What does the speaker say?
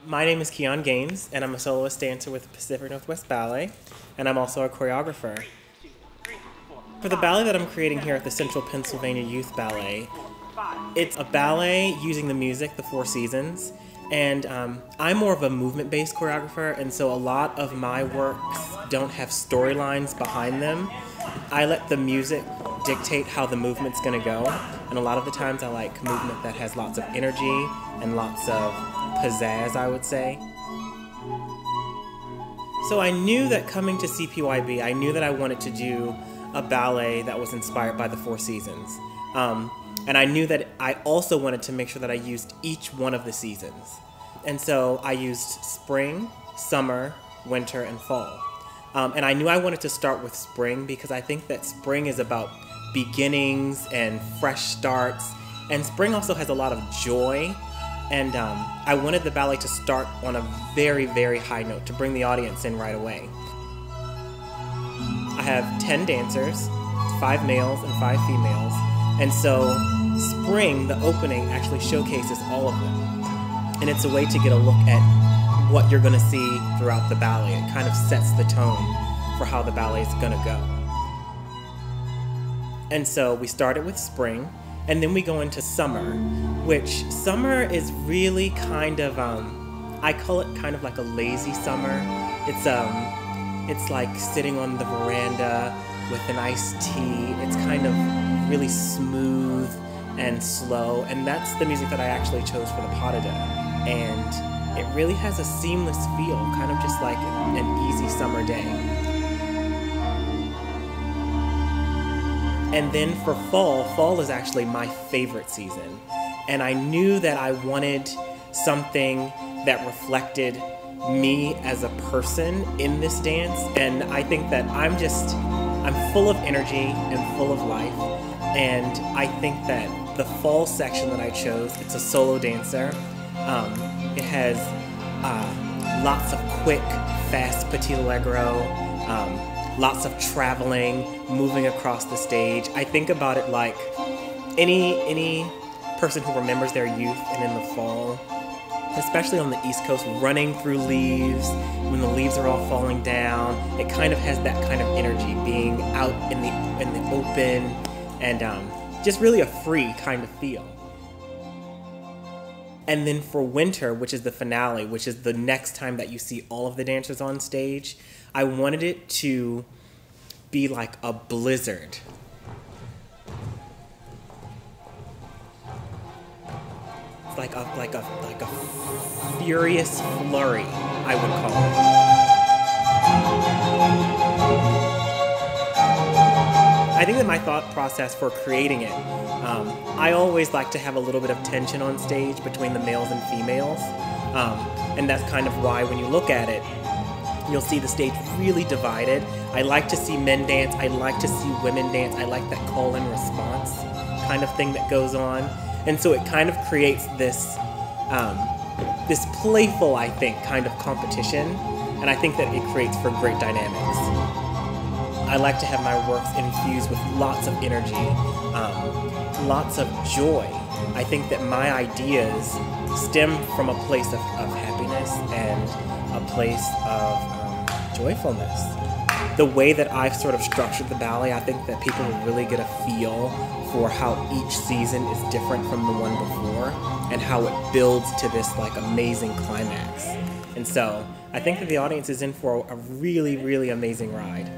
My name is Keon Gaines, and I'm a soloist dancer with Pacific Northwest Ballet, and I'm also a choreographer. For the ballet that I'm creating here at the Central Pennsylvania Youth Ballet, it's a ballet using the music, the Four Seasons, and I'm more of a movement-based choreographer, and so a lot of my works don't have storylines behind them. I let the music dictate how the movement's gonna go, and a lot of the times I like movement that has lots of energy and lots of pizzazz, I would say. So I knew that coming to CPYB, I knew that I wanted to do a ballet that was inspired by the Four Seasons. And I knew that I also wanted to make sure that I used each one of the seasons. And so I used spring, summer, winter, and fall. And I knew I wanted to start with spring because I think that spring is about beginnings and fresh starts. And spring also has a lot of joy. And I wanted the ballet to start on a very, very high note to bring the audience in right away. I have 10 dancers, 5 males and 5 females. And so spring, the opening, actually showcases all of them. And it's a way to get a look at what you're going to see throughout the ballet. It kind of sets the tone for how the ballet is going to go. And so we started with spring, and then we go into summer, which summer is really kind of, I call it kind of like a lazy summer. It's like sitting on the veranda with an iced tea. It's kind of really smooth and slow, and that's the music that I actually chose for the pas de deux. And it really has a seamless feel, kind of just like an easy summer day. And then for fall, fall is actually my favorite season. And I knew that I wanted something that reflected me as a person in this dance. And I think that I'm full of energy and full of life. And I think that the fall section that I chose, it's a solo dancer. It has lots of quick, fast petit allegro, lots of traveling, moving across the stage. I think about it like any person who remembers their youth and in the fall, especially on the East Coast, running through leaves, when the leaves are all falling down. It kind of has that kind of energy, being out in the open, and just really a free kind of feel. And then for winter, which is the finale, which is the next time that you see all of the dancers on stage, I wanted it to be like a blizzard. It's like a furious flurry, I would call it. I think that my thought process for creating it, I always like to have a little bit of tension on stage between the males and females. And that's kind of why when you look at it, you'll see the stage really divided. I like to see men dance, I like to see women dance, I like that call and response kind of thing that goes on. And so it kind of creates this, this playful, I think, kind of competition. And I think that it creates for great dynamics. I like to have my works infused with lots of energy, lots of joy. I think that my ideas stem from a place of happiness and a place of joyfulness. The way that I've sort of structured the ballet, I think that people will really get a feel for how each season is different from the one before and how it builds to this like amazing climax. And so I think that the audience is in for a really, really amazing ride.